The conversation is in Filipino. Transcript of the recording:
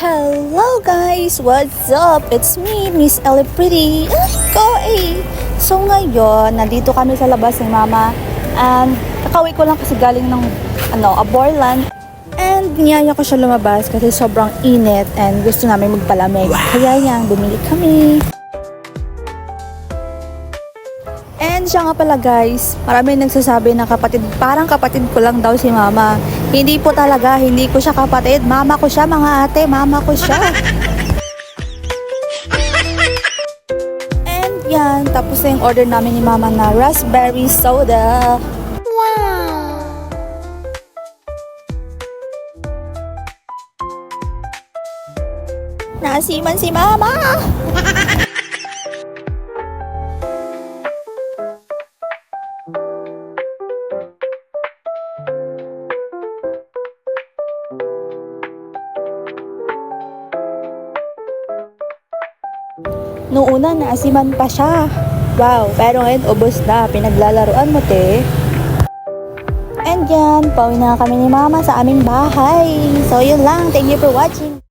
Hello guys! What's up? It's me, Miss Ellie Pretty. So ngayon, nandito kami sa labas ni Mama. And kakauwi ko lang kasi galing ng Aborlan. And niyaya ko siya lumabas kasi sobrang init and gusto namin magpalamig. Kaya yan, bumili kami. And siya nga pala guys, marami nagsasabi na parang kapatid ko lang daw si Mama. Hindi po talaga, hindi ko siya kapatid. Mama ko siya mga ate, mama ko siya. And yan, tapos na yung order namin ni Mama na raspberry soda. Wow! Nasiman si Mama! Noong una, naasiman pa siya. Wow, pero ngayon ubos na. Pinaglalaruan mo, te. And yan, pauwi na kami ni Mama sa aming bahay. So, yun lang. Thank you for watching.